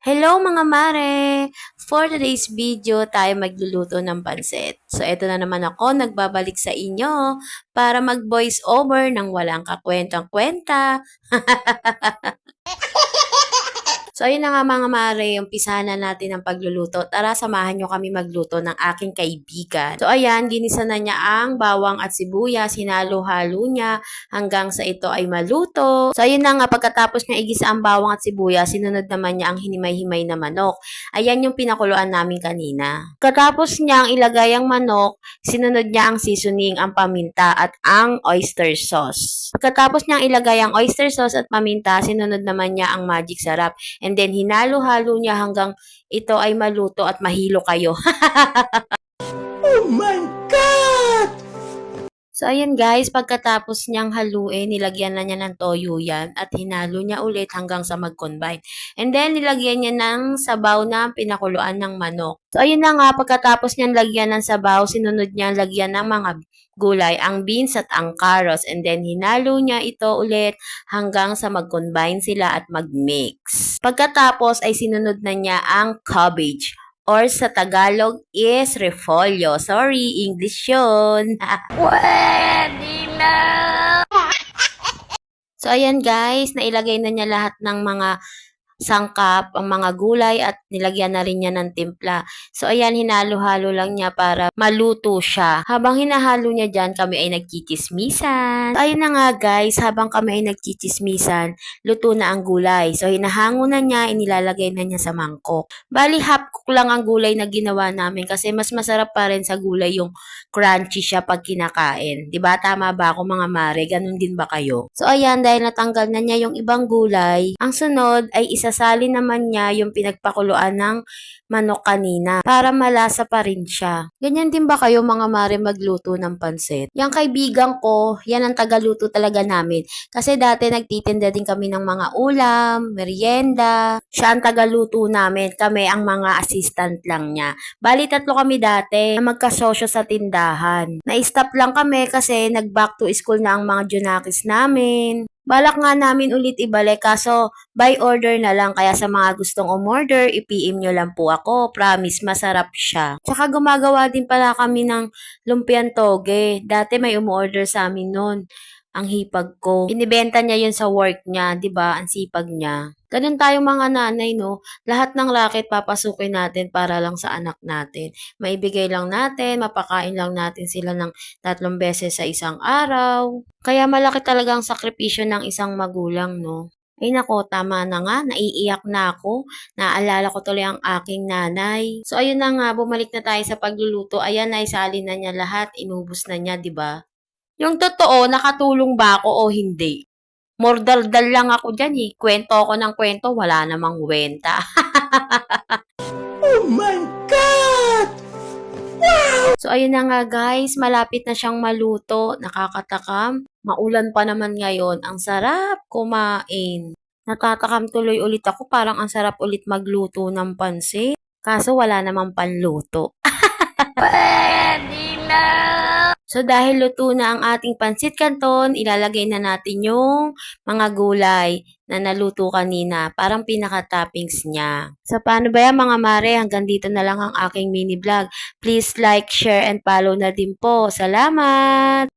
Hello mga mare! For today's video, tayo magluluto ng pansit. So, eto na naman ako, nagbabalik sa inyo para mag-voice over ng walang kakwentang-kwenta. So, ayun na nga mga mare, umpisahan na natin ang pagluluto. Tara, samahan nyo kami magluto ng aking kaibigan. So, ayan, ginisa na niya ang bawang at sibuyas, hinalo-halo niya hanggang sa ito ay maluto. So, ayun na nga, pagkatapos niya igisa ang bawang at sibuyas, sinunod naman niya ang hinimay-himay na manok. Ayan yung pinakuluan namin kanina. Katapos niyang ilagay ang manok, sinunod niya ang seasoning, ang paminta at ang oyster sauce. Pagkatapos niyang ilagay ang oyster sauce at paminta, sinunod naman niya ang magic sarap. And then, hinalo-halo niya hanggang ito ay maluto at mahilo kayo. Oh my God! So, ayan guys, pagkatapos niyang haluin, nilagyan na niya ng toyo yan at hinalo niya ulit hanggang sa mag-combine. And then, nilagyan niya ng sabaw na pinakuluan ng manok. So, ayun na nga, pagkatapos niyang lagyan ng sabaw, sinunod niya lagyan ng mga gulay, ang beans at ang carrots. And then, hinalo niya ito ulit hanggang sa mag-combine sila at mag-mix. Pagkatapos, ay sinunod na niya ang cabbage. Or sa Tagalog is repolyo. Sorry, English yun. Pwede na! So, ayan guys, nailagay na niya lahat ng mga sangkap, ang mga gulay at nilagyan na rin niya ng timpla. So, ayan, hinalo-halo lang niya para maluto siya. Habang hinahalo niya dyan, kami ay nagchichismisan. So, ayun na nga guys, habang kami ay nagchichismisan, luto na ang gulay. So, hinahango na niya, inilalagay na niya sa mangkok. Bali, half cook lang ang gulay na ginawa namin kasi mas masarap pa rin sa gulay yung crunchy siya pag kinakain. 'Di ba? Tama ba ako mga mare? Ganun din ba kayo? So, ayan, dahil natanggal na niya yung ibang gulay, ang sunod ay isasali naman niya yung pinagpakuluan ng manok kanina para malasa pa rin siya. Ganyan din ba kayo mga mare magluto ng pansit? Yung kaibigan ko, yan ang tagaluto talaga namin. Kasi dati nagtitinda din kami ng mga ulam, merienda. Siya ang tagaluto namin. Kami ang mga assistant lang niya. Bali, tatlo kami dati na magkasosyo sa tindahan. Na-stop lang kami kasi nag-back to school na ang mga junakis namin. Balak nga namin ulit ibalik kaso by order na lang kaya sa mga gustong umorder, i-PM nyo lang po ako. Promise, masarap siya. Tsaka gumagawa din pala kami ng lumpiang toge. Dati may umorder sa amin noon. Ang hipag ko. Inibenta niya yun sa work niya, 'di ba? Ang sipag niya. Ganun tayong mga nanay, no? Lahat ng racket papasukin natin para lang sa anak natin. Maibigay lang natin, mapakain lang natin sila ng 3 beses sa isang araw. Kaya malaki talaga ang sakripisyo ng isang magulang, no? Ay nako, tama na nga, naiiyak na ako. Naalala ko tuloy ang aking nanay. So ayun na nga, bumalik na tayo sa pagluluto. Ayan, naisali na niya lahat, inubos na niya, 'di ba? Yung totoo, nakatulong ba ako o hindi? Mordaldal lang ako dyan eh. Kwento ako ng kwento, wala namang wenta. Oh my God! So, ayun na nga guys, malapit na siyang maluto. Nakakatakam. Maulan pa naman ngayon. Ang sarap kumain. Natatakam tuloy ulit ako. Parang ang sarap ulit magluto ng pansit. Kaso wala namang panluto. Pwede na! So, dahil luto na ang ating pansit canton, ilalagay na natin yung mga gulay na naluto kanina. Parang pinaka-toppings niya. So, paano ba yan mga mare? Hanggang dito na lang ang aking mini vlog. Please like, share, and follow na din po. Salamat!